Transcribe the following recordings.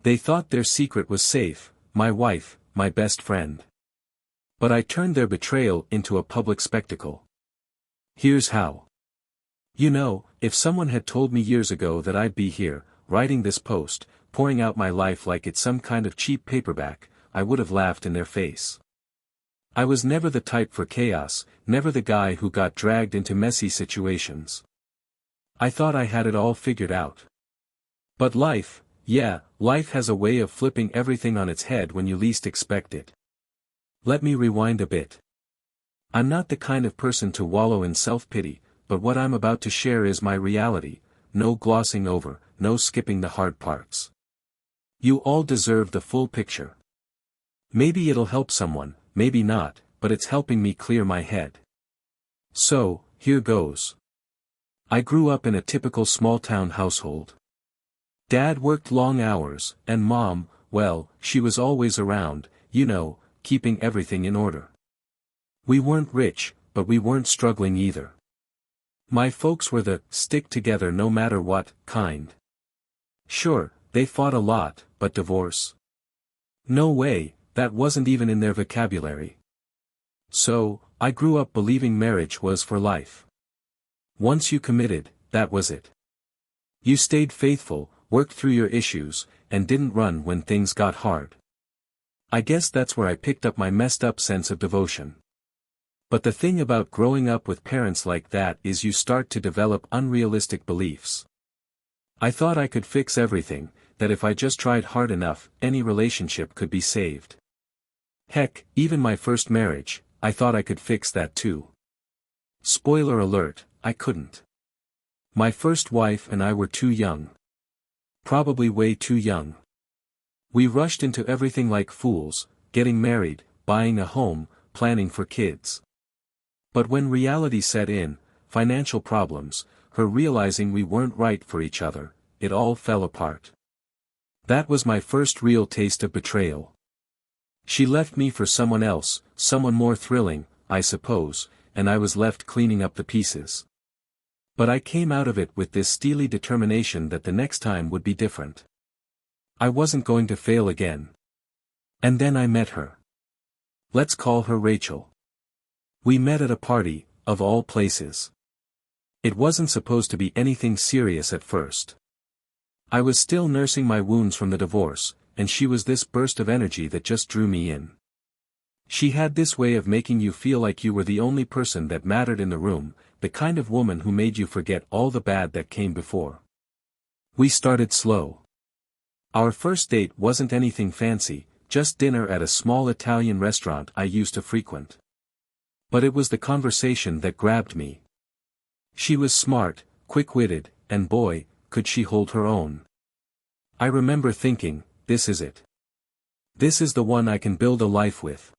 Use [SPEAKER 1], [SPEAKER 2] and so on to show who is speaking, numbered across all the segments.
[SPEAKER 1] They thought their secret was safe, my wife, my best friend. But I turned their betrayal into a public spectacle. Here's how. You know, if someone had told me years ago that I'd be here, writing this post, pouring out my life like it's some kind of cheap paperback, I would have laughed in their face. I was never the type for chaos, never the guy who got dragged into messy situations. I thought I had it all figured out. But life, yeah, life has a way of flipping everything on its head when you least expect it. Let me rewind a bit. I'm not the kind of person to wallow in self-pity, but what I'm about to share is my reality, no glossing over, no skipping the hard parts. You all deserve the full picture. Maybe it'll help someone, maybe not, but it's helping me clear my head. So, here goes. I grew up in a typical small-town household. Dad worked long hours, and Mom, well, she was always around, you know, keeping everything in order. We weren't rich, but we weren't struggling either. My folks were the stick together no matter what kind. Sure, they fought a lot, but divorce? No way, that wasn't even in their vocabulary. So, I grew up believing marriage was for life. Once you committed, that was it. You stayed faithful, worked through your issues, and didn't run when things got hard. I guess that's where I picked up my messed up sense of devotion. But the thing about growing up with parents like that is you start to develop unrealistic beliefs. I thought I could fix everything, that if I just tried hard enough, any relationship could be saved. Heck, even my first marriage, I thought I could fix that too. Spoiler alert, I couldn't. My first wife and I were too young. Probably way too young. We rushed into everything like fools, getting married, buying a home, planning for kids. But when reality set in, financial problems, her realizing we weren't right for each other, it all fell apart. That was my first real taste of betrayal. She left me for someone else, someone more thrilling, I suppose, and I was left cleaning up the pieces. But I came out of it with this steely determination that the next time would be different. I wasn't going to fail again. And then I met her. Let's call her Rachel. We met at a party, of all places. It wasn't supposed to be anything serious at first. I was still nursing my wounds from the divorce, and she was this burst of energy that just drew me in. She had this way of making you feel like you were the only person that mattered in the room, the kind of woman who made you forget all the bad that came before. We started slow. Our first date wasn't anything fancy, just dinner at a small Italian restaurant I used to frequent. But it was the conversation that grabbed me. She was smart, quick-witted, and boy, could she hold her own. I remember thinking, this is it. This is the one I can build a life with.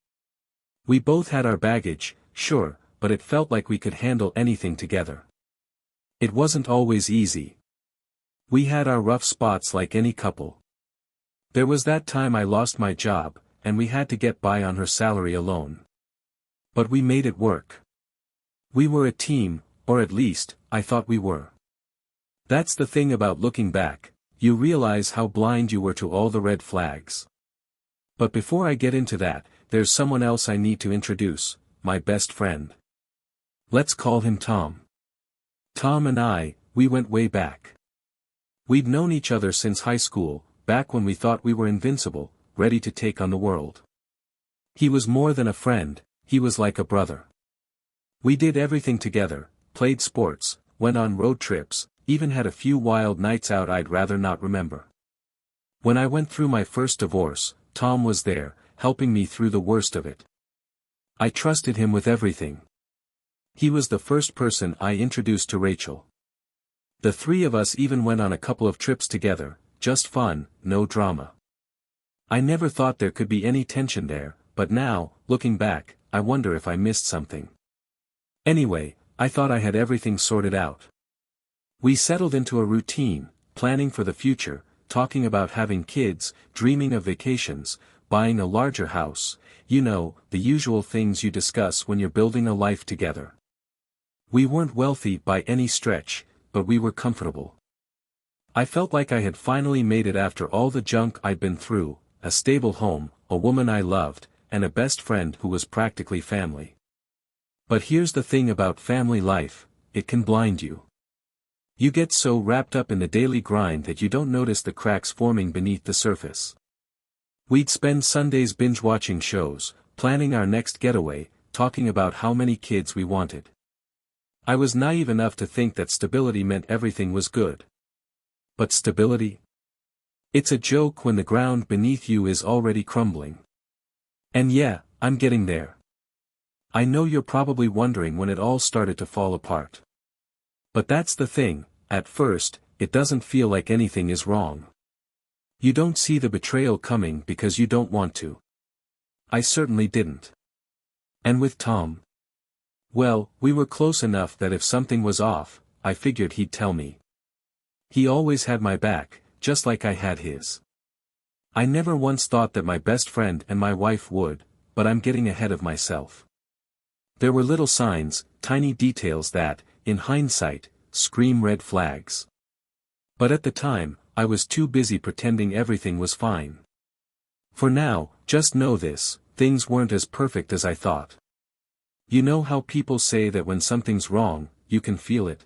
[SPEAKER 1] We both had our baggage, sure, but it felt like we could handle anything together. It wasn't always easy. We had our rough spots like any couple. There was that time I lost my job, and we had to get by on her salary alone. But we made it work. We were a team, or at least, I thought we were. That's the thing about looking back, you realize how blind you were to all the red flags. But before I get into that, there's someone else I need to introduce, my best friend. Let's call him Tom. Tom and I, we went way back. We'd known each other since high school, back when we thought we were invincible, ready to take on the world. He was more than a friend, he was like a brother. We did everything together, played sports, went on road trips, even had a few wild nights out I'd rather not remember. When I went through my first divorce, Tom was there, helping me through the worst of it. I trusted him with everything. He was the first person I introduced to Rachel. The three of us even went on a couple of trips together, just fun, no drama. I never thought there could be any tension there, but now, looking back, I wonder if I missed something. Anyway, I thought I had everything sorted out. We settled into a routine, planning for the future, talking about having kids, dreaming of vacations, buying a larger house, you know, the usual things you discuss when you're building a life together. We weren't wealthy by any stretch, but we were comfortable. I felt like I had finally made it after all the junk I'd been through, a stable home, a woman I loved, and a best friend who was practically family. But here's the thing about family life, it can blind you. You get so wrapped up in the daily grind that you don't notice the cracks forming beneath the surface. We'd spend Sundays binge-watching shows, planning our next getaway, talking about how many kids we wanted. I was naive enough to think that stability meant everything was good. But stability? It's a joke when the ground beneath you is already crumbling. And yeah, I'm getting there. I know you're probably wondering when it all started to fall apart. But that's the thing, at first, it doesn't feel like anything is wrong. You don't see the betrayal coming because you don't want to. I certainly didn't. And with Tom? Well, we were close enough that if something was off, I figured he'd tell me. He always had my back, just like I had his. I never once thought that my best friend and my wife would, but I'm getting ahead of myself. There were little signs, tiny details that, in hindsight, scream red flags. But at the time, I was too busy pretending everything was fine. For now, just know this, things weren't as perfect as I thought. You know how people say that when something's wrong, you can feel it?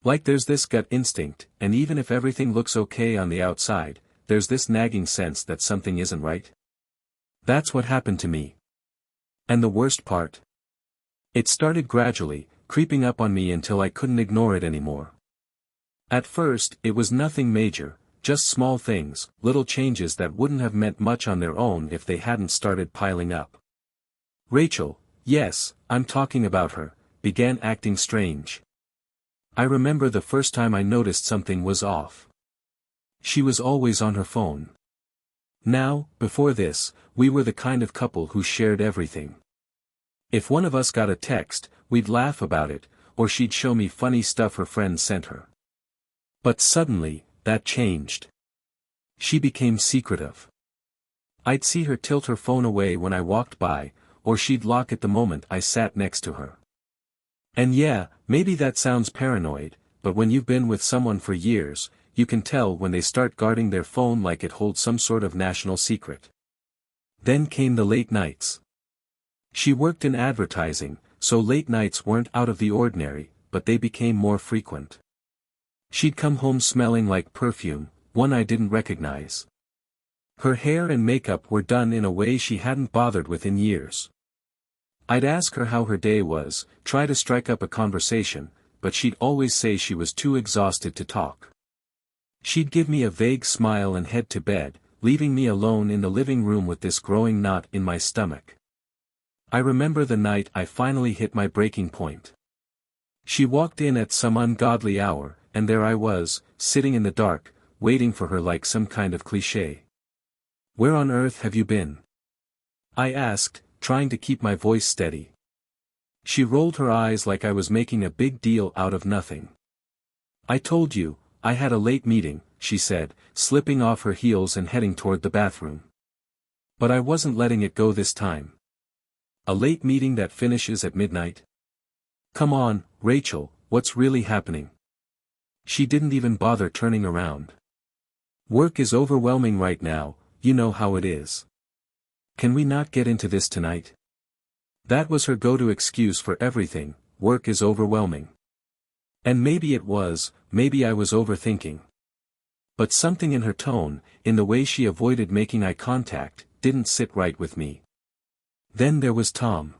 [SPEAKER 1] Like there's this gut instinct, and even if everything looks okay on the outside, there's this nagging sense that something isn't right. That's what happened to me. And the worst part? It started gradually, creeping up on me until I couldn't ignore it anymore. At first, it was nothing major, just small things, little changes that wouldn't have meant much on their own if they hadn't started piling up. Rachel, yes, I'm talking about her, began acting strange. I remember the first time I noticed something was off. She was always on her phone. Now, before this, we were the kind of couple who shared everything. If one of us got a text, we'd laugh about it, or she'd show me funny stuff her friends sent her. But suddenly, that changed. She became secretive. I'd see her tilt her phone away when I walked by, or she'd lock it the moment I sat next to her. And yeah, maybe that sounds paranoid, but when you've been with someone for years, you can tell when they start guarding their phone like it holds some sort of national secret. Then came the late nights. She worked in advertising, so late nights weren't out of the ordinary, but they became more frequent. She'd come home smelling like perfume, one I didn't recognize. Her hair and makeup were done in a way she hadn't bothered with in years. I'd ask her how her day was, try to strike up a conversation, but she'd always say she was too exhausted to talk. She'd give me a vague smile and head to bed, leaving me alone in the living room with this growing knot in my stomach. I remember the night I finally hit my breaking point. She walked in at some ungodly hour, and there I was, sitting in the dark, waiting for her like some kind of cliché. "Where on earth have you been?" I asked, trying to keep my voice steady. She rolled her eyes like I was making a big deal out of nothing. "I told you, I had a late meeting," she said, slipping off her heels and heading toward the bathroom. But I wasn't letting it go this time. A late meeting that finishes at midnight? Come on, Rachel, what's really happening? She didn't even bother turning around. "Work is overwhelming right now, you know how it is. Can we not get into this tonight?" That was her go-to excuse for everything, work is overwhelming. And maybe it was, maybe I was overthinking. But something in her tone, in the way she avoided making eye contact, didn't sit right with me. Then there was Tom.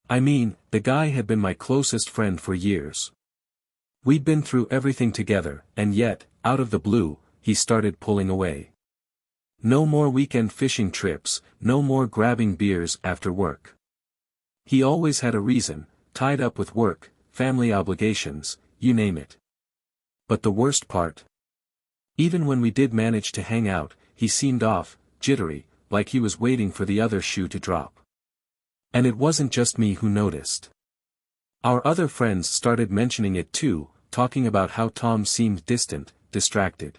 [SPEAKER 1] I mean, the guy had been my closest friend for years. We'd been through everything together, and yet, out of the blue, he started pulling away. No more weekend fishing trips, no more grabbing beers after work. He always had a reason, tied up with work, family obligations, you name it. But the worst part? Even when we did manage to hang out, he seemed off, jittery, like he was waiting for the other shoe to drop. And it wasn't just me who noticed. Our other friends started mentioning it too, talking about how Tom seemed distant, distracted.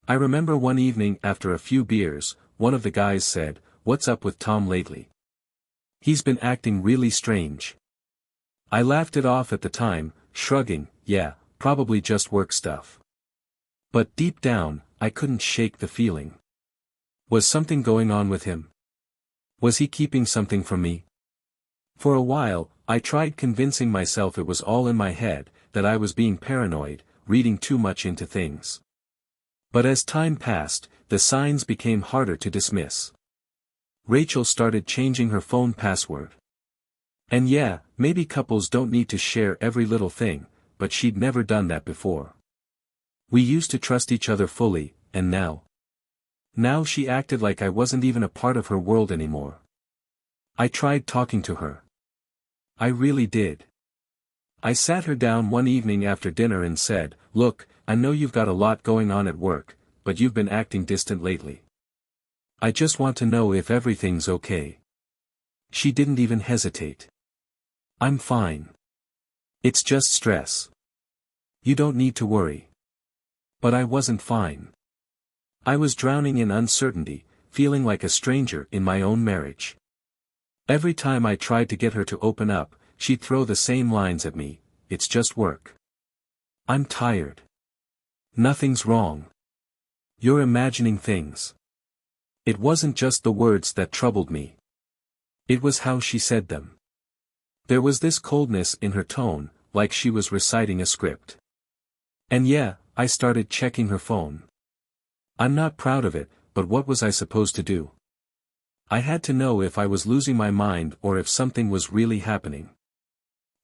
[SPEAKER 1] I remember one evening after a few beers, one of the guys said, "What's up with Tom lately? He's been acting really strange." I laughed it off at the time, shrugging, "Yeah, probably just work stuff." But deep down, I couldn't shake the feeling. Was something going on with him? Was he keeping something from me? For a while, I tried convincing myself it was all in my head, that I was being paranoid, reading too much into things. But as time passed, the signs became harder to dismiss. Rachel started changing her phone password. And yeah, maybe couples don't need to share every little thing, but she'd never done that before. We used to trust each other fully, and now? Now she acted like I wasn't even a part of her world anymore. I tried talking to her. I really did. I sat her down one evening after dinner and said, "Look, I know you've got a lot going on at work, but you've been acting distant lately. I just want to know if everything's okay." She didn't even hesitate. "I'm fine. It's just stress. You don't need to worry." But I wasn't fine. I was drowning in uncertainty, feeling like a stranger in my own marriage. Every time I tried to get her to open up, she'd throw the same lines at me, "It's just work. I'm tired. Nothing's wrong. You're imagining things." It wasn't just the words that troubled me. It was how she said them. There was this coldness in her tone, like she was reciting a script. And yeah, I started checking her phone. I'm not proud of it, but what was I supposed to do? I had to know if I was losing my mind or if something was really happening.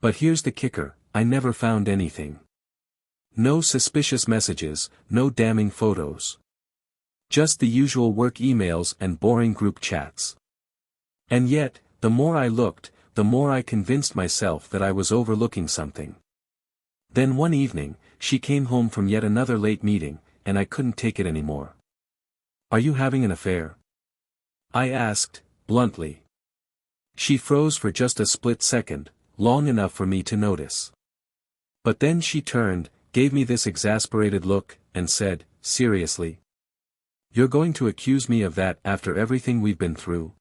[SPEAKER 1] But here's the kicker, I never found anything. No suspicious messages, no damning photos. Just the usual work emails and boring group chats. And yet, the more I looked, the more I convinced myself that I was overlooking something. Then one evening, she came home from yet another late meeting, and I couldn't take it anymore. "Are you having an affair?" I asked, bluntly. She froze for just a split second, long enough for me to notice. But then she turned, gave me this exasperated look, and said, "Seriously? You're going to accuse me of that after everything we've been through?"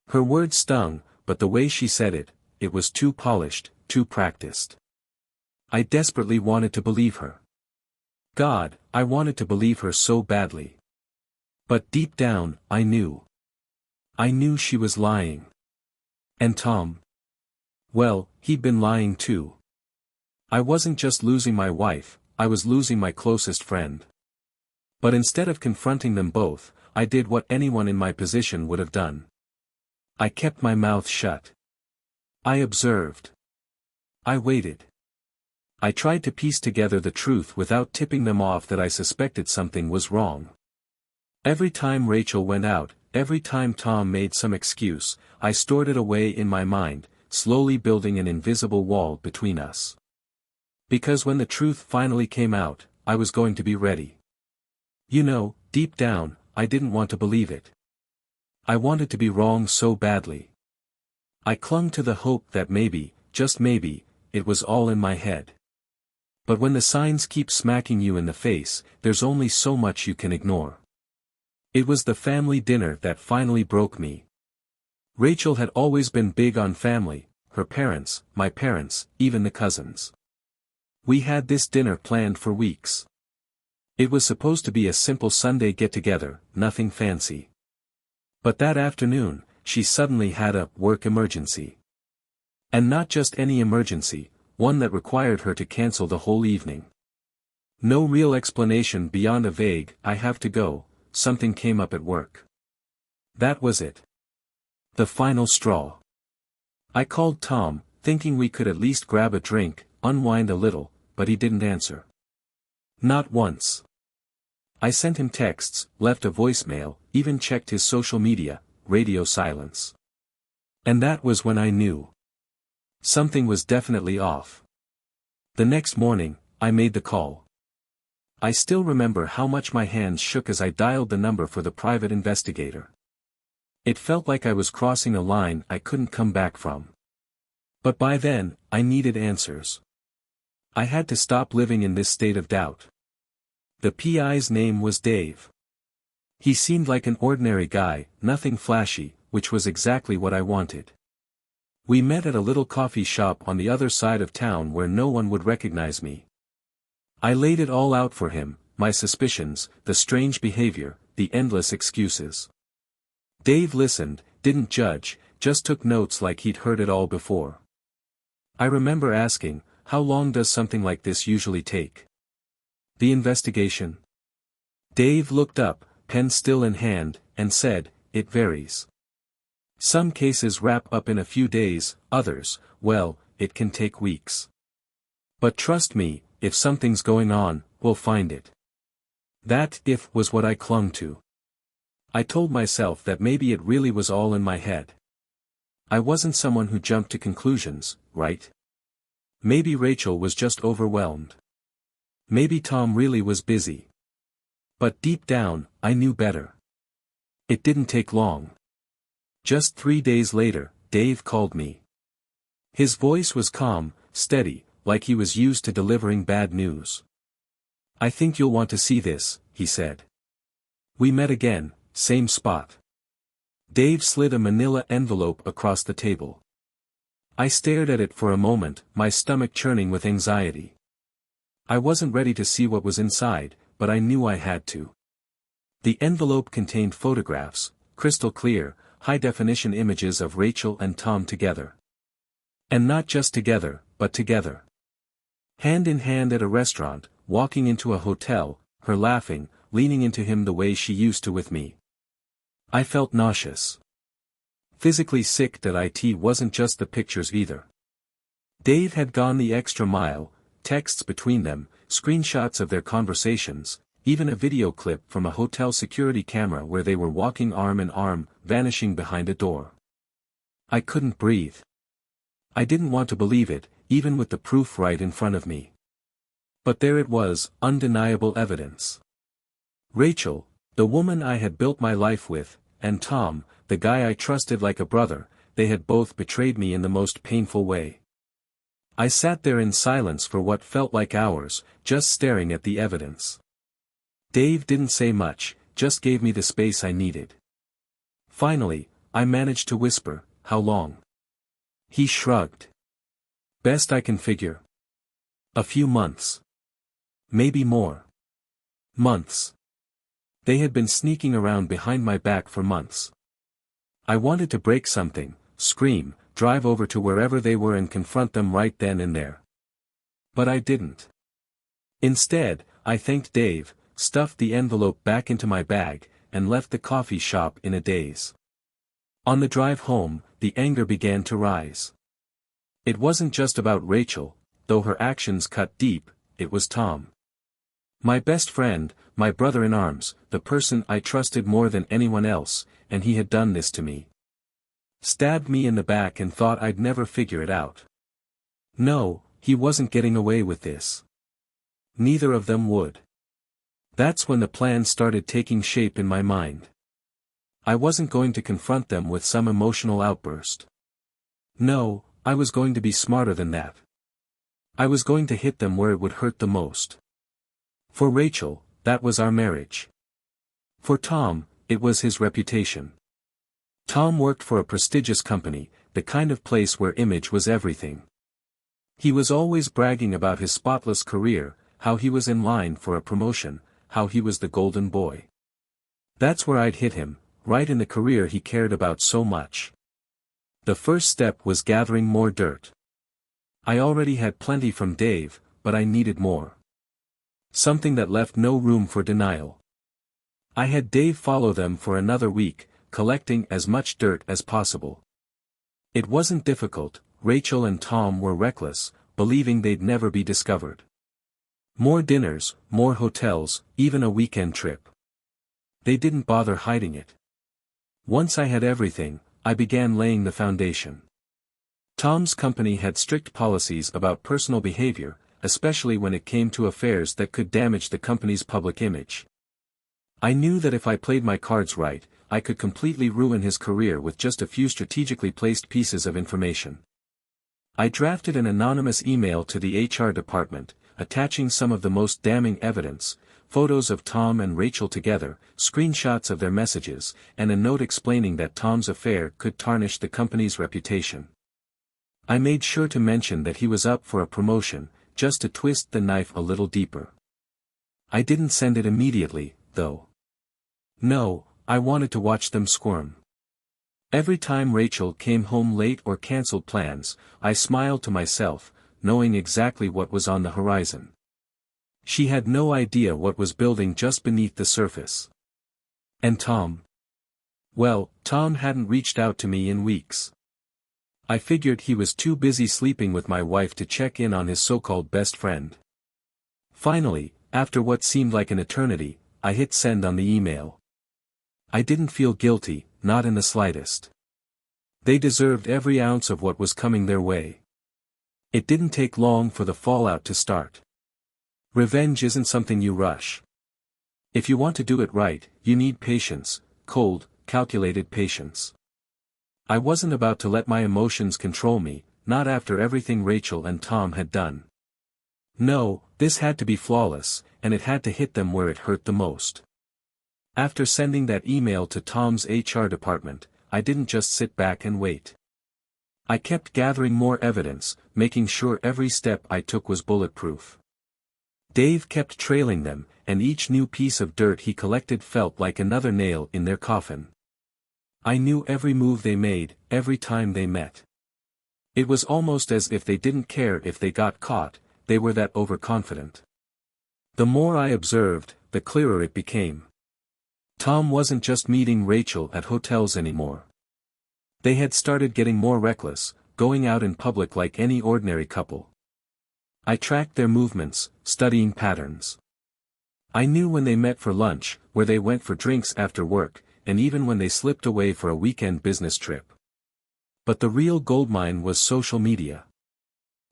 [SPEAKER 1] Her words stung, but the way she said it, it was too polished, too practiced. I desperately wanted to believe her. God, I wanted to believe her so badly. But deep down, I knew. I knew she was lying. And Tom? Well, he'd been lying too. I wasn't just losing my wife, I was losing my closest friend. But instead of confronting them both, I did what anyone in my position would have done. I kept my mouth shut. I observed. I waited. I tried to piece together the truth without tipping them off that I suspected something was wrong. Every time Rachel went out, every time Tom made some excuse, I stored it away in my mind, slowly building an invisible wall between us. Because when the truth finally came out, I was going to be ready. You know, deep down, I didn't want to believe it. I wanted to be wrong so badly. I clung to the hope that maybe, just maybe, it was all in my head. But when the signs keep smacking you in the face, there's only so much you can ignore. It was the family dinner that finally broke me. Rachel had always been big on family, her parents, my parents, even the cousins. We had this dinner planned for weeks. It was supposed to be a simple Sunday get-together, nothing fancy. But that afternoon, she suddenly had a work emergency. And not just any emergency, one that required her to cancel the whole evening. No real explanation beyond a vague, "I have to go, something came up at work." That was it. The final straw. I called Tom, thinking we could at least grab a drink, unwind a little, but he didn't answer. Not once. I sent him texts, left a voicemail, even checked his social media, radio silence. And that was when I knew. Something was definitely off. The next morning, I made the call. I still remember how much my hands shook as I dialed the number for the private investigator. It felt like I was crossing a line I couldn't come back from. But by then, I needed answers. I had to stop living in this state of doubt. The PI's name was Dave. He seemed like an ordinary guy, nothing flashy, which was exactly what I wanted. We met at a little coffee shop on the other side of town where no one would recognize me. I laid it all out for him, my suspicions, the strange behavior, the endless excuses. Dave listened, didn't judge, just took notes like he'd heard it all before. I remember asking, how long does something like this usually take? The investigation? Dave looked up, pen still in hand, and said, it varies. Some cases wrap up in a few days, others, well, it can take weeks. But trust me, if something's going on, we'll find it. That "if" was what I clung to. I told myself that maybe it really was all in my head. I wasn't someone who jumped to conclusions, right? Maybe Rachel was just overwhelmed. Maybe Tom really was busy. But deep down, I knew better. It didn't take long. Just 3 days later, Dave called me. His voice was calm, steady, like he was used to delivering bad news. I think you'll want to see this, he said. We met again, same spot. Dave slid a manila envelope across the table. I stared at it for a moment, my stomach churning with anxiety. I wasn't ready to see what was inside, but I knew I had to. The envelope contained photographs, crystal clear, high-definition images of Rachel and Tom together. And not just together, but together. Hand in hand at a restaurant, walking into a hotel, her laughing, leaning into him the way she used to with me. I felt nauseous. Physically sick. It wasn't just the pictures either. Dave had gone the extra mile, texts between them, screenshots of their conversations, even a video clip from a hotel security camera where they were walking arm in arm, vanishing behind a door. I couldn't breathe. I didn't want to believe it, even with the proof right in front of me. But there it was, undeniable evidence. Rachel, the woman I had built my life with, and Tom, the guy I trusted like a brother, they had both betrayed me in the most painful way. I sat there in silence for what felt like hours, just staring at the evidence. Dave didn't say much, just gave me the space I needed. Finally, I managed to whisper, how long? He shrugged. Best I can figure. A few months. Maybe more. Months. They had been sneaking around behind my back for months. I wanted to break something, scream, drive over to wherever they were and confront them right then and there. But I didn't. Instead, I thanked Dave, stuffed the envelope back into my bag, and left the coffee shop in a daze. On the drive home, the anger began to rise. It wasn't just about Rachel, though her actions cut deep, it was Tom. My best friend, my brother in arms, the person I trusted more than anyone else, and he had done this to me. Stabbed me in the back and thought I'd never figure it out. No, he wasn't getting away with this. Neither of them would. That's when the plan started taking shape in my mind. I wasn't going to confront them with some emotional outburst. No, I was going to be smarter than that. I was going to hit them where it would hurt the most. For Rachel, that was our marriage. For Tom, it was his reputation. Tom worked for a prestigious company, the kind of place where image was everything. He was always bragging about his spotless career, how he was in line for a promotion, how he was the golden boy. That's where I'd hit him, right in the career he cared about so much. The first step was gathering more dirt. I already had plenty from Dave, but I needed more. Something that left no room for denial. I had Dave follow them for another week, collecting as much dirt as possible. It wasn't difficult, Rachel and Tom were reckless, believing they'd never be discovered. More dinners, more hotels, even a weekend trip. They didn't bother hiding it. Once I had everything, I began laying the foundation. Tom's company had strict policies about personal behavior, especially when it came to affairs that could damage the company's public image. I knew that if I played my cards right, I could completely ruin his career with just a few strategically placed pieces of information. I drafted an anonymous email to the HR department, attaching some of the most damning evidence, photos of Tom and Rachel together, screenshots of their messages, and a note explaining that Tom's affair could tarnish the company's reputation. I made sure to mention that he was up for a promotion, just to twist the knife a little deeper. I didn't send it immediately, though. No, I wanted to watch them squirm. Every time Rachel came home late or cancelled plans, I smiled to myself, knowing exactly what was on the horizon. She had no idea what was building just beneath the surface. And Tom? Well, Tom hadn't reached out to me in weeks. I figured he was too busy sleeping with my wife to check in on his so-called best friend. Finally, after what seemed like an eternity, I hit send on the email. I didn't feel guilty, not in the slightest. They deserved every ounce of what was coming their way. It didn't take long for the fallout to start. Revenge isn't something you rush. If you want to do it right, you need patience, cold, calculated patience. I wasn't about to let my emotions control me, not after everything Rachel and Tom had done. No, this had to be flawless, and it had to hit them where it hurt the most. After sending that email to Tom's HR department, I didn't just sit back and wait. I kept gathering more evidence, making sure every step I took was bulletproof. Dave kept trailing them, and each new piece of dirt he collected felt like another nail in their coffin. I knew every move they made, every time they met. It was almost as if they didn't care if they got caught, they were that overconfident. The more I observed, the clearer it became. Tom wasn't just meeting Rachel at hotels anymore. They had started getting more reckless, going out in public like any ordinary couple. I tracked their movements, studying patterns. I knew when they met for lunch, where they went for drinks after work, and even when they slipped away for a weekend business trip. But the real goldmine was social media.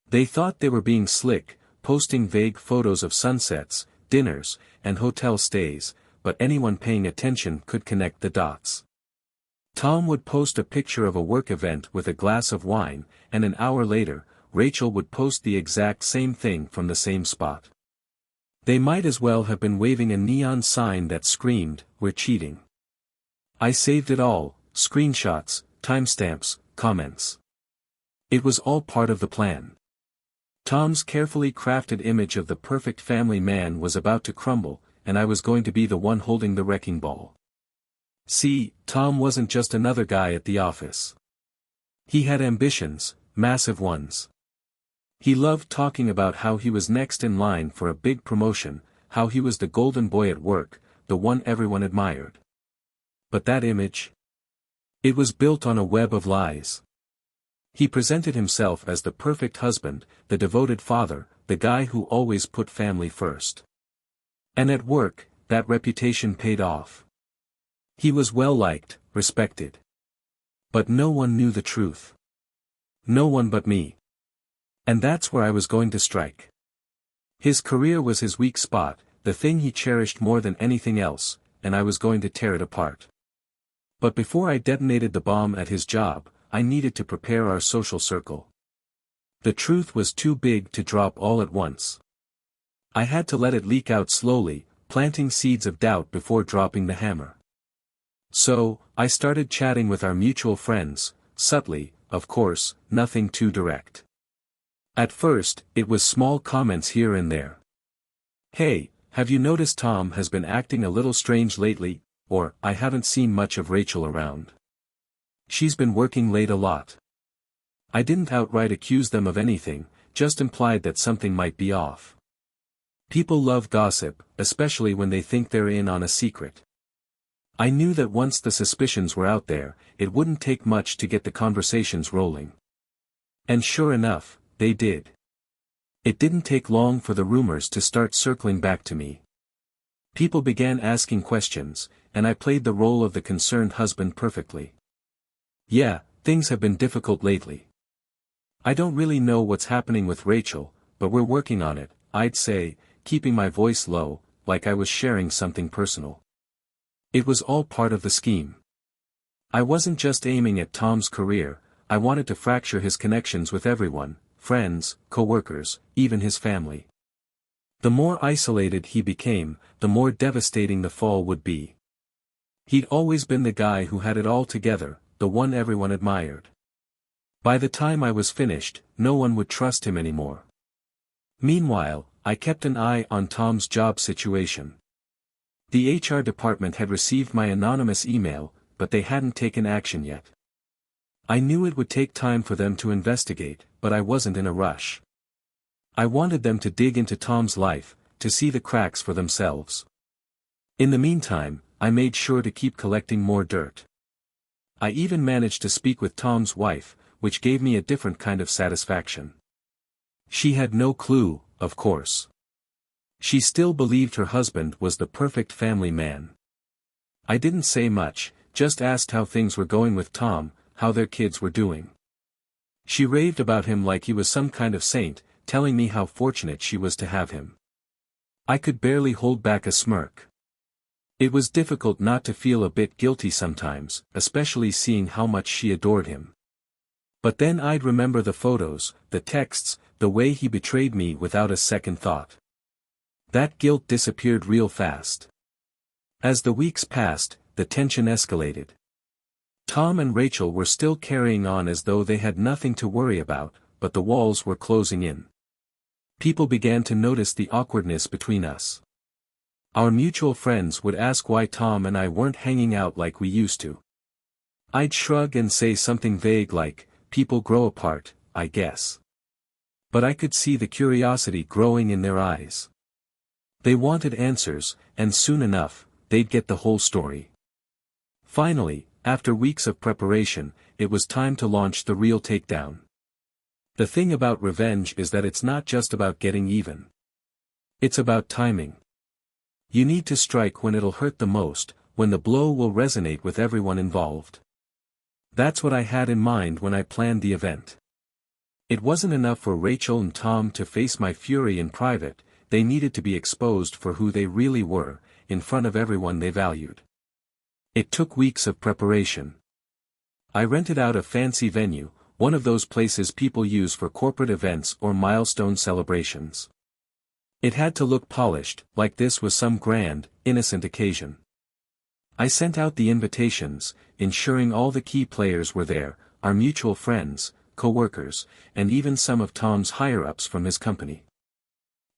[SPEAKER 1] They thought they were being slick, posting vague photos of sunsets, dinners, and hotel stays, but anyone paying attention could connect the dots. Tom would post a picture of a work event with a glass of wine, and an hour later, Rachel would post the exact same thing from the same spot. They might as well have been waving a neon sign that screamed, "We're cheating." I saved it all, screenshots, timestamps, comments. It was all part of the plan. Tom's carefully crafted image of the perfect family man was about to crumble, and I was going to be the one holding the wrecking ball. See, Tom wasn't just another guy at the office. He had ambitions, massive ones. He loved talking about how he was next in line for a big promotion, how he was the golden boy at work, the one everyone admired. But that image? It was built on a web of lies. He presented himself as the perfect husband, the devoted father, the guy who always put family first. And at work, that reputation paid off. He was well liked, respected. But no one knew the truth. No one but me. And that's where I was going to strike. His career was his weak spot, the thing he cherished more than anything else, and I was going to tear it apart. But before I detonated the bomb at his job, I needed to prepare our social circle. The truth was too big to drop all at once. I had to let it leak out slowly, planting seeds of doubt before dropping the hammer. So, I started chatting with our mutual friends, subtly, of course, nothing too direct. At first, it was small comments here and there. "Hey, have you noticed Tom has been acting a little strange lately?" Or, "I haven't seen much of Rachel around. She's been working late a lot." I didn't outright accuse them of anything, just implied that something might be off. People love gossip, especially when they think they're in on a secret. I knew that once the suspicions were out there, it wouldn't take much to get the conversations rolling. And sure enough, they did. It didn't take long for the rumors to start circling back to me. People began asking questions, and I played the role of the concerned husband perfectly. "Yeah, things have been difficult lately. I don't really know what's happening with Rachel, but we're working on it," I'd say, keeping my voice low, like I was sharing something personal. It was all part of the scheme. I wasn't just aiming at Tom's career, I wanted to fracture his connections with everyone, friends, co-workers, even his family. The more isolated he became, the more devastating the fall would be. He'd always been the guy who had it all together, the one everyone admired. By the time I was finished, no one would trust him anymore. Meanwhile, I kept an eye on Tom's job situation. The HR department had received my anonymous email, but they hadn't taken action yet. I knew it would take time for them to investigate, but I wasn't in a rush. I wanted them to dig into Tom's life, to see the cracks for themselves. In the meantime, I made sure to keep collecting more dirt. I even managed to speak with Tom's wife, which gave me a different kind of satisfaction. She had no clue, of course. She still believed her husband was the perfect family man. I didn't say much, just asked how things were going with Tom, how their kids were doing. She raved about him like he was some kind of saint, telling me how fortunate she was to have him. I could barely hold back a smirk. It was difficult not to feel a bit guilty sometimes, especially seeing how much she adored him. But then I'd remember the photos, the texts, the way he betrayed me without a second thought. That guilt disappeared real fast. As the weeks passed, the tension escalated. Tom and Rachel were still carrying on as though they had nothing to worry about, but the walls were closing in. People began to notice the awkwardness between us. Our mutual friends would ask why Tom and I weren't hanging out like we used to. I'd shrug and say something vague like, "People grow apart, I guess." But I could see the curiosity growing in their eyes. They wanted answers, and soon enough, they'd get the whole story. Finally, after weeks of preparation, it was time to launch the real takedown. The thing about revenge is that it's not just about getting even. It's about timing. You need to strike when it'll hurt the most, when the blow will resonate with everyone involved. That's what I had in mind when I planned the event. It wasn't enough for Rachel and Tom to face my fury in private, they needed to be exposed for who they really were, in front of everyone they valued. It took weeks of preparation. I rented out a fancy venue, one of those places people use for corporate events or milestone celebrations. It had to look polished, like this was some grand, innocent occasion. I sent out the invitations, ensuring all the key players were there, our mutual friends, co-workers, and even some of Tom's higher-ups from his company.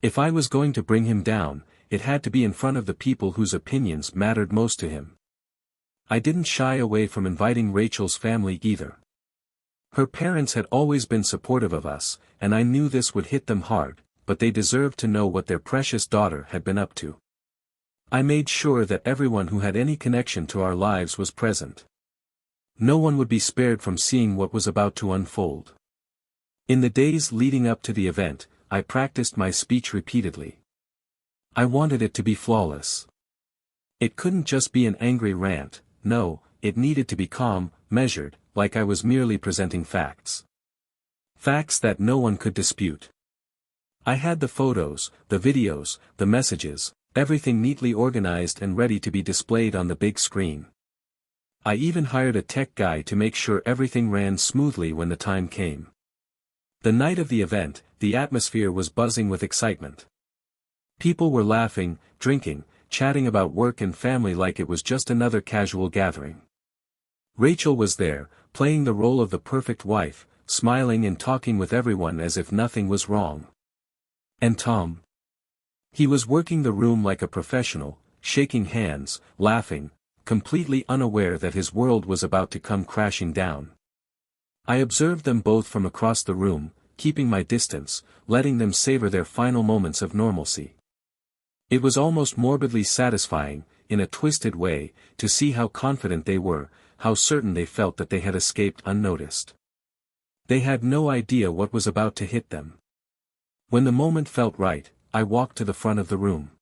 [SPEAKER 1] If I was going to bring him down, it had to be in front of the people whose opinions mattered most to him. I didn't shy away from inviting Rachel's family either. Her parents had always been supportive of us, and I knew this would hit them hard, but they deserved to know what their precious daughter had been up to. I made sure that everyone who had any connection to our lives was present. No one would be spared from seeing what was about to unfold. In the days leading up to the event, I practiced my speech repeatedly. I wanted it to be flawless. It couldn't just be an angry rant, no, it needed to be calm, measured, like I was merely presenting facts. Facts that no one could dispute. I had the photos, the videos, the messages, everything neatly organized and ready to be displayed on the big screen. I even hired a tech guy to make sure everything ran smoothly when the time came. The night of the event, the atmosphere was buzzing with excitement. People were laughing, drinking, chatting about work and family like it was just another casual gathering. Rachel was there, playing the role of the perfect wife, smiling and talking with everyone as if nothing was wrong. And Tom? He was working the room like a professional, shaking hands, laughing, completely unaware that his world was about to come crashing down. I observed them both from across the room, keeping my distance, letting them savor their final moments of normalcy. It was almost morbidly satisfying, in a twisted way, to see how confident they were, how certain they felt that they had escaped unnoticed. They had no idea what was about to hit them. When the moment felt right, I walked to the front of the room.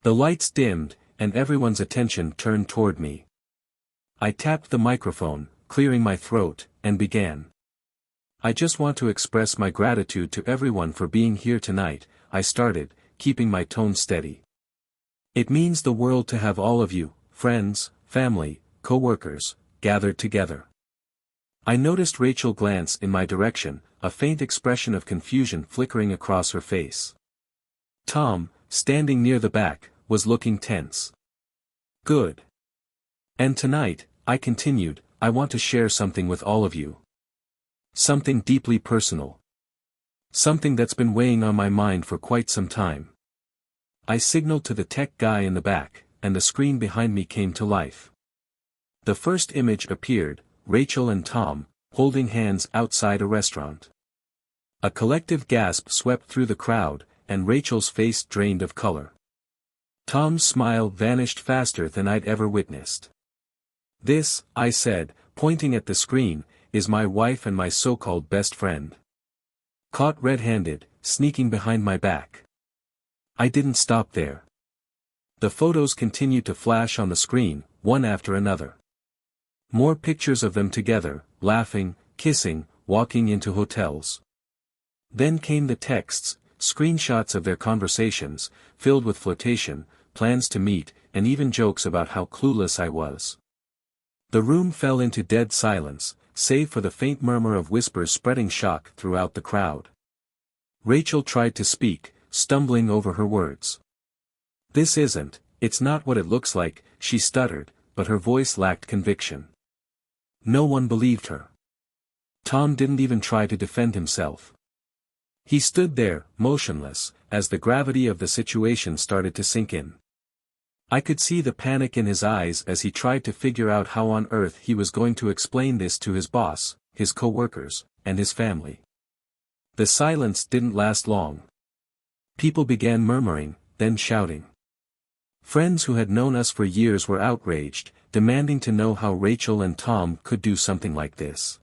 [SPEAKER 1] The lights dimmed, and everyone's attention turned toward me. I tapped the microphone, clearing my throat, and began. "I just want to express my gratitude to everyone for being here tonight," I started, keeping my tone steady. "It means the world to have all of you, friends, family, co-workers, gathered together." I noticed Rachel glance in my direction, a faint expression of confusion flickering across her face. Tom, standing near the back, was looking tense. "Good. And tonight," I continued, "I want to share something with all of you. Something deeply personal. Something that's been weighing on my mind for quite some time. I signaled to the tech guy in the back, and the screen behind me came to life. The first image appeared, Rachel and Tom, holding hands outside a restaurant. A collective gasp swept through the crowd, and Rachel's face drained of color. Tom's smile vanished faster than I'd ever witnessed. "This," I said, pointing at the screen, "is my wife and my so-called best friend. Caught red-handed, sneaking behind my back." I didn't stop there. The photos continued to flash on the screen, one after another. More pictures of them together, laughing, kissing, walking into hotels. Then came the texts, screenshots of their conversations, filled with flirtation, plans to meet, and even jokes about how clueless I was. The room fell into dead silence, save for the faint murmur of whispers spreading shock throughout the crowd. Rachel tried to speak, stumbling over her words. It's not what it looks like," she stuttered, but her voice lacked conviction. No one believed her. Tom didn't even try to defend himself. He stood there, motionless, as the gravity of the situation started to sink in. I could see the panic in his eyes as he tried to figure out how on earth he was going to explain this to his boss, his co-workers, and his family. The silence didn't last long. People began murmuring, then shouting. Friends who had known us for years were outraged, demanding to know how Rachel and Tom could do something like this.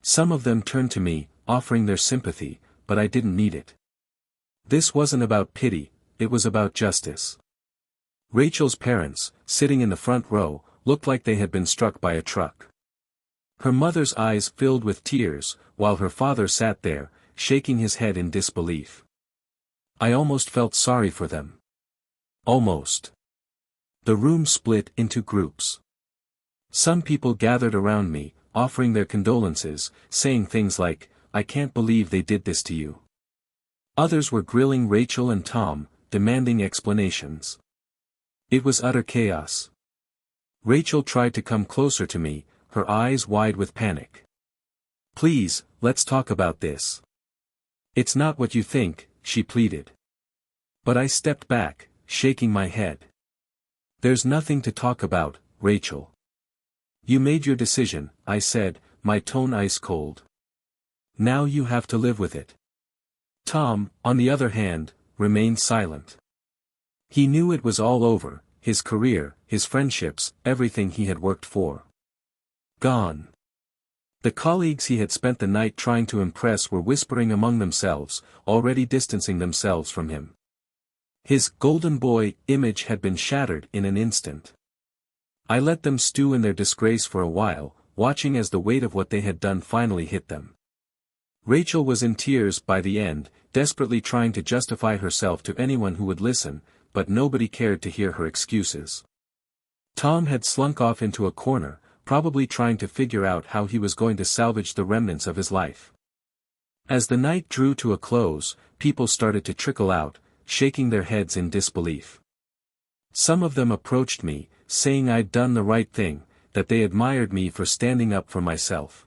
[SPEAKER 1] Some of them turned to me, offering their sympathy, but I didn't need it. This wasn't about pity, it was about justice. Rachel's parents, sitting in the front row, looked like they had been struck by a truck. Her mother's eyes filled with tears, while her father sat there, shaking his head in disbelief. I almost felt sorry for them. Almost. The room split into groups. Some people gathered around me, offering their condolences, saying things like, "I can't believe they did this to you." Others were grilling Rachel and Tom, demanding explanations. It was utter chaos. Rachel tried to come closer to me, her eyes wide with panic. "Please, let's talk about this." "It's not what you think," she pleaded. But I stepped back, shaking my head. "There's nothing to talk about, Rachel. You made your decision," I said, my tone ice cold. "Now you have to live with it." Tom, on the other hand, remained silent. He knew it was all over, his career, his friendships, everything he had worked for. Gone. The colleagues he had spent the night trying to impress were whispering among themselves, already distancing themselves from him. His golden boy image had been shattered in an instant. I let them stew in their disgrace for a while, watching as the weight of what they had done finally hit them. Rachel was in tears by the end, desperately trying to justify herself to anyone who would listen, but nobody cared to hear her excuses. Tom had slunk off into a corner, probably trying to figure out how he was going to salvage the remnants of his life. As the night drew to a close, people started to trickle out, shaking their heads in disbelief. Some of them approached me, saying I'd done the right thing, that they admired me for standing up for myself.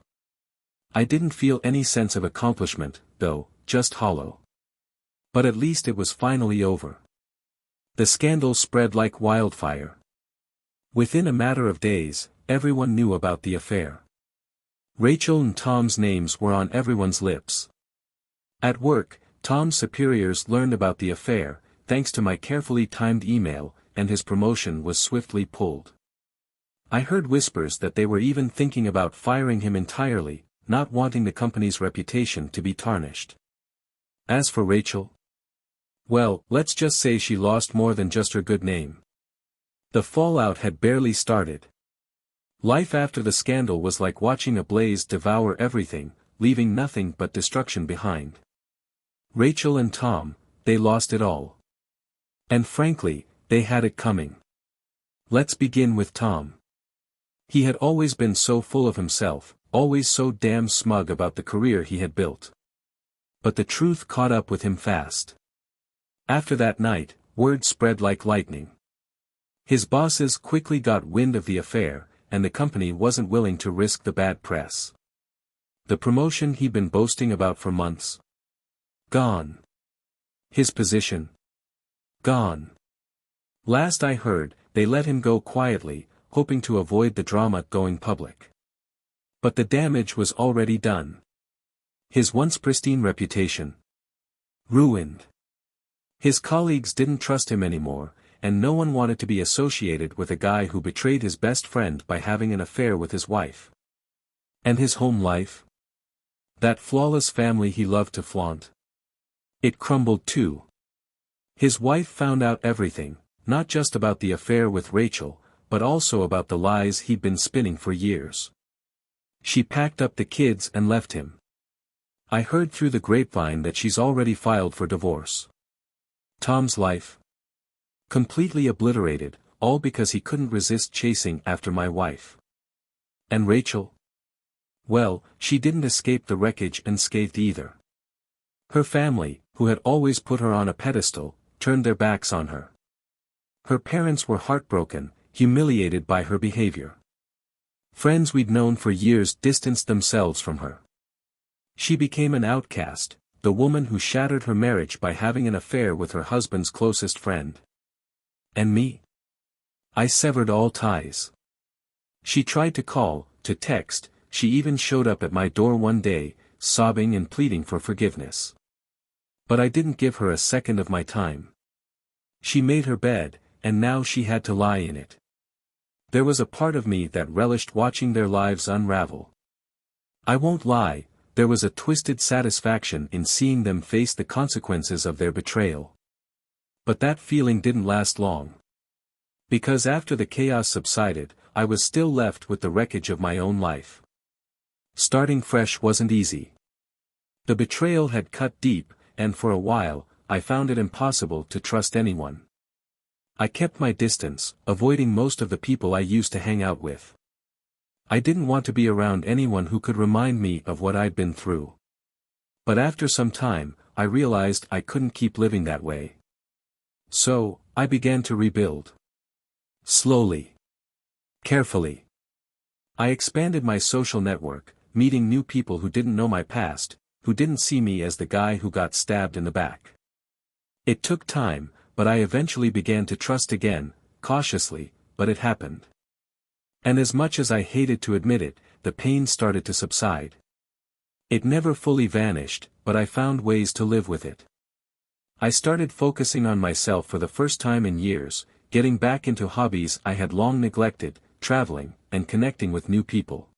[SPEAKER 1] I didn't feel any sense of accomplishment, though, just hollow. But at least it was finally over. The scandal spread like wildfire. Within a matter of days, everyone knew about the affair. Rachel and Tom's names were on everyone's lips. At work, Tom's superiors learned about the affair, thanks to my carefully timed email, and his promotion was swiftly pulled. I heard whispers that they were even thinking about firing him entirely, not wanting the company's reputation to be tarnished. As for Rachel, well, let's just say she lost more than just her good name. The fallout had barely started. Life after the scandal was like watching a blaze devour everything, leaving nothing but destruction behind. Rachel and Tom, they lost it all. And frankly, they had it coming. Let's begin with Tom. He had always been so full of himself, always so damn smug about the career he had built. But the truth caught up with him fast. After that night, word spread like lightning. His bosses quickly got wind of the affair, and the company wasn't willing to risk the bad press. The promotion he'd been boasting about for months. Gone. His position. Gone. Last I heard, they let him go quietly, hoping to avoid the drama going public. But the damage was already done. His once pristine reputation. Ruined. His colleagues didn't trust him anymore, and no one wanted to be associated with a guy who betrayed his best friend by having an affair with his wife. And his home life? That flawless family he loved to flaunt. It crumbled too. His wife found out everything, not just about the affair with Rachel, but also about the lies he'd been spinning for years. She packed up the kids and left him. I heard through the grapevine that she's already filed for divorce. Tom's life? Completely obliterated, all because he couldn't resist chasing after my wife. And Rachel? Well, she didn't escape the wreckage unscathed either. Her family, who had always put her on a pedestal, turned their backs on her. Her parents were heartbroken, humiliated by her behavior. Friends we'd known for years distanced themselves from her. She became an outcast, the woman who shattered her marriage by having an affair with her husband's closest friend. And me? I severed all ties. She tried to call, to text, she even showed up at my door one day, sobbing and pleading for forgiveness. But I didn't give her a second of my time. She made her bed, and now she had to lie in it. There was a part of me that relished watching their lives unravel. I won't lie, there was a twisted satisfaction in seeing them face the consequences of their betrayal. But that feeling didn't last long. Because after the chaos subsided, I was still left with the wreckage of my own life. Starting fresh wasn't easy. The betrayal had cut deep, and for a while, I found it impossible to trust anyone. I kept my distance, avoiding most of the people I used to hang out with. I didn't want to be around anyone who could remind me of what I'd been through. But after some time, I realized I couldn't keep living that way. So, I began to rebuild. Slowly. Carefully. I expanded my social network, meeting new people who didn't know my past, who didn't see me as the guy who got stabbed in the back. It took time, but I eventually began to trust again, cautiously, but it happened. And as much as I hated to admit it, the pain started to subside. It never fully vanished, but I found ways to live with it. I started focusing on myself for the first time in years, getting back into hobbies I had long neglected, traveling, and connecting with new people.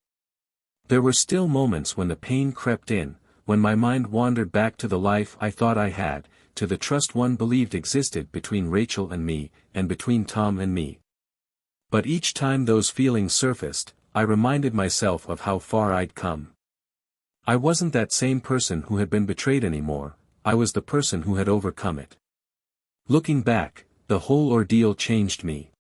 [SPEAKER 1] There were still moments when the pain crept in, when my mind wandered back to the life I thought I had, to the trust one believed existed between Rachel and me, and between Tom and me. But each time those feelings surfaced, I reminded myself of how far I'd come. I wasn't that same person who had been betrayed anymore, I was the person who had overcome it. Looking back, the whole ordeal changed me.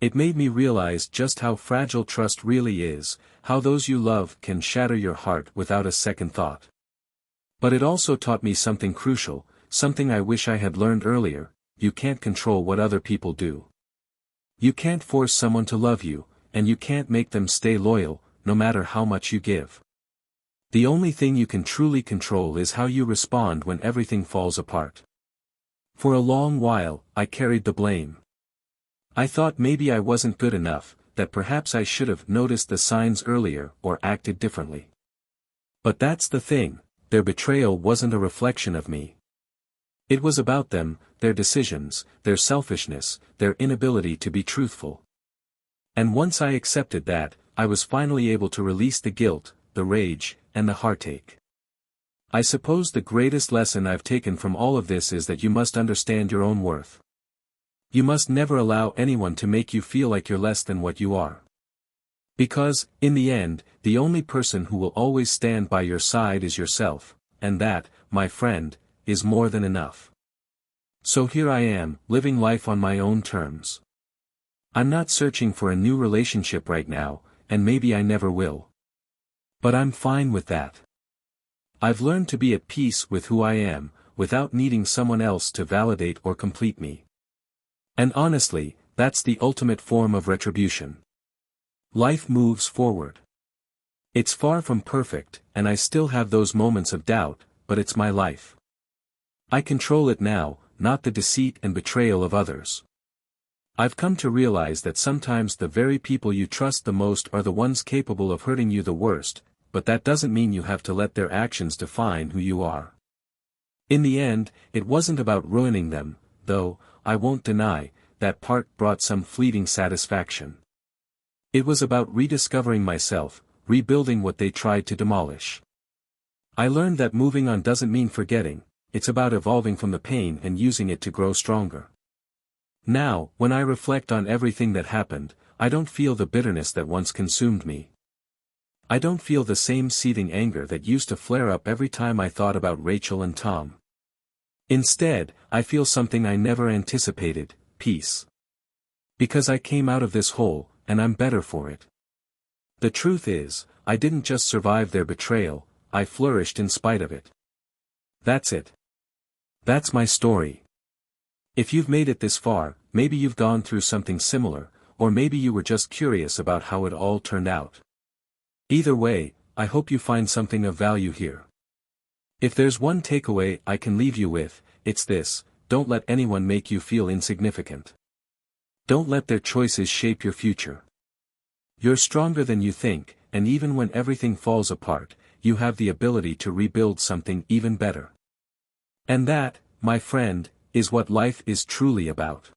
[SPEAKER 1] It made me realize just how fragile trust really is, how those you love can shatter your heart without a second thought. But it also taught me something crucial, something I wish I had learned earlier: you can't control what other people do. You can't force someone to love you, and you can't make them stay loyal, no matter how much you give. The only thing you can truly control is how you respond when everything falls apart. For a long while, I carried the blame. I thought maybe I wasn't good enough, that perhaps I should have noticed the signs earlier or acted differently. But that's the thing, their betrayal wasn't a reflection of me. It was about them, their decisions, their selfishness, their inability to be truthful. And once I accepted that, I was finally able to release the guilt, the rage, and the heartache. I suppose the greatest lesson I've taken from all of this is that you must understand your own worth. You must never allow anyone to make you feel like you're less than what you are. Because, in the end, the only person who will always stand by your side is yourself, and that, my friend, is more than enough. So here I am, living life on my own terms. I'm not searching for a new relationship right now, and maybe I never will. But I'm fine with that. I've learned to be at peace with who I am, without needing someone else to validate or complete me. And honestly, that's the ultimate form of retribution. Life moves forward. It's far from perfect, and I still have those moments of doubt, but it's my life. I control it now, not the deceit and betrayal of others. I've come to realize that sometimes the very people you trust the most are the ones capable of hurting you the worst, but that doesn't mean you have to let their actions define who you are. In the end, it wasn't about ruining them, though, I won't deny, that part brought some fleeting satisfaction. It was about rediscovering myself, rebuilding what they tried to demolish. I learned that moving on doesn't mean forgetting, it's about evolving from the pain and using it to grow stronger. Now, when I reflect on everything that happened, I don't feel the bitterness that once consumed me. I don't feel the same seething anger that used to flare up every time I thought about Rachel and Tom. Instead, I feel something I never anticipated, peace. Because I came out of this hole, and I'm better for it. The truth is, I didn't just survive their betrayal, I flourished in spite of it. That's it. That's my story. If you've made it this far, maybe you've gone through something similar, or maybe you were just curious about how it all turned out. Either way, I hope you find something of value here. If there's one takeaway I can leave you with, it's this: don't let anyone make you feel insignificant. Don't let their choices shape your future. You're stronger than you think, and even when everything falls apart, you have the ability to rebuild something even better. And that, my friend, is what life is truly about.